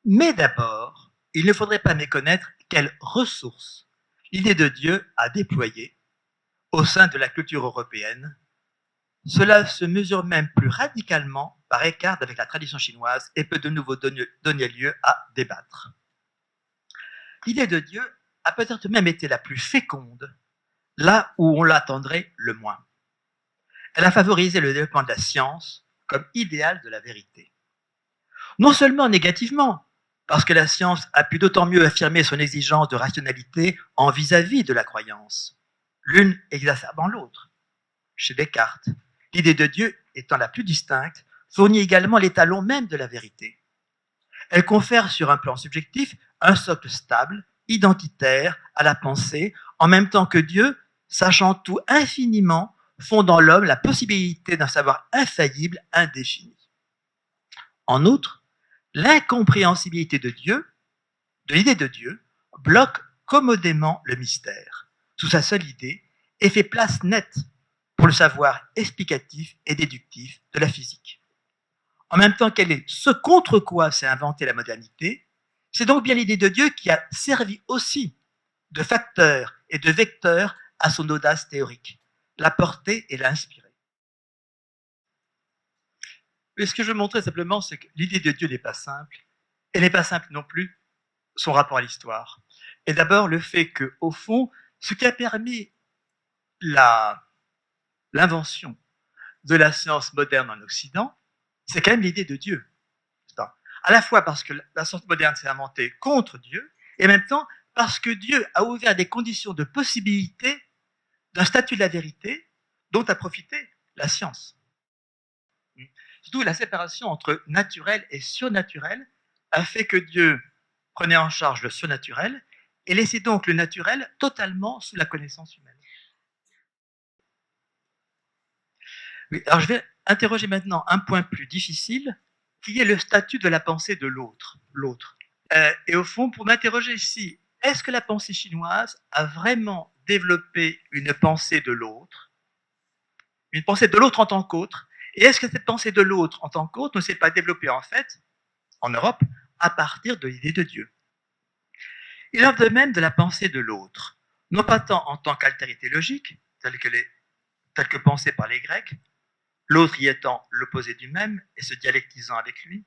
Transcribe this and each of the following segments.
Mais d'abord, il ne faudrait pas méconnaître quelles ressources l'idée de Dieu a déployées au sein de la culture européenne. Cela se mesure même plus radicalement par écart avec la tradition chinoise et peut de nouveau donner lieu à débattre. L'idée de Dieu a peut-être même été la plus féconde là où on l'attendrait le moins. Elle a favorisé le développement de la science comme idéal de la vérité. Non seulement négativement, parce que la science a pu d'autant mieux affirmer son exigence de rationalité en vis-à-vis de la croyance, l'une exacerbant l'autre. Chez Descartes, l'idée de Dieu étant la plus distincte, fournit également l'étalon même de la vérité. Elle confère sur un plan subjectif un socle stable, identitaire à la pensée, en même temps que Dieu, sachant tout infiniment, fonde en l'homme la possibilité d'un savoir infaillible, indéfini. En outre, l'incompréhensibilité de Dieu, de l'idée de Dieu, bloque commodément le mystère, sous sa seule idée, et fait place nette pour le savoir explicatif et déductif de la physique. En même temps qu'elle est ce contre quoi s'est inventée la modernité, c'est donc bien l'idée de Dieu qui a servi aussi de facteur et de vecteur à son audace théorique, l'a portée et l'a inspirée. Mais ce que je veux montrer simplement, c'est que l'idée de Dieu n'est pas simple, et n'est pas simple non plus son rapport à l'histoire. Et d'abord le fait que, au fond, ce qui a permis l'invention de la science moderne en Occident, c'est quand même l'idée de Dieu. À la fois parce que la science moderne s'est inventée contre Dieu, et en même temps parce que Dieu a ouvert des conditions de possibilité d'un statut de la vérité dont a profité la science. Surtout la séparation entre naturel et surnaturel a fait que Dieu prenait en charge le surnaturel et laissait donc le naturel totalement sous la connaissance humaine. Oui, alors je vais interroger maintenant un point plus difficile, qui est le statut de la pensée de l'autre. Et au fond, pour m'interroger ici, est-ce que la pensée chinoise a vraiment développé une pensée de l'autre en tant qu'autre, et est-ce que cette pensée de l'autre en tant qu'autre ne s'est pas développée en fait, en Europe, à partir de l'idée de Dieu? Il en est de même de la pensée de l'autre, non pas tant en tant qu'altérité logique, telle que pensée par les Grecs, l'autre y étant l'opposé du même et se dialectisant avec lui,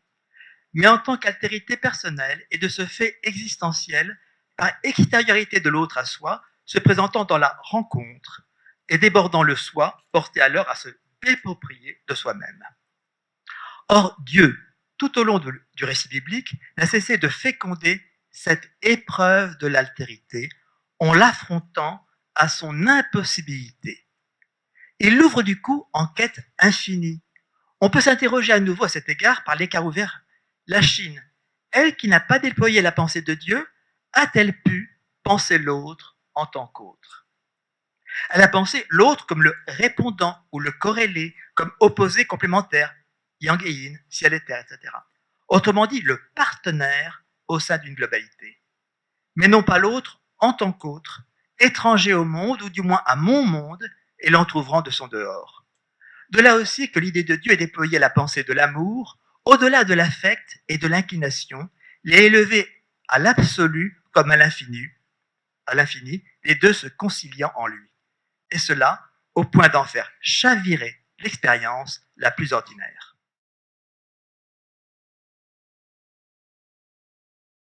mais en tant qu'altérité personnelle et de ce fait existentiel, par extériorité de l'autre à soi, se présentant dans la rencontre et débordant le soi, porté alors à se dépropриer de soi-même. Or, Dieu, tout au long du récit biblique, n'a cessé de féconder cette épreuve de l'altérité en l'affrontant à son impossibilité. Il l'ouvre du coup en quête infinie. On peut s'interroger à nouveau à cet égard par l'écart ouvert. La Chine, elle qui n'a pas déployé la pensée de Dieu, a-t-elle pu penser l'autre en tant qu'autre? Elle a pensé l'autre comme le répondant ou le corrélé, comme opposé complémentaire, yang et yin, ciel et terre, etc. Autrement dit, le partenaire au sein d'une globalité. Mais non pas l'autre en tant qu'autre, étranger au monde, ou du moins à mon monde, et l'entr'ouvrant de son dehors. De là aussi que l'idée de Dieu est déployée à la pensée de l'amour, au-delà de l'affect et de l'inclination, les élever à l'absolu comme à l'infini, les deux se conciliant en lui. Et cela au point d'en faire chavirer l'expérience la plus ordinaire.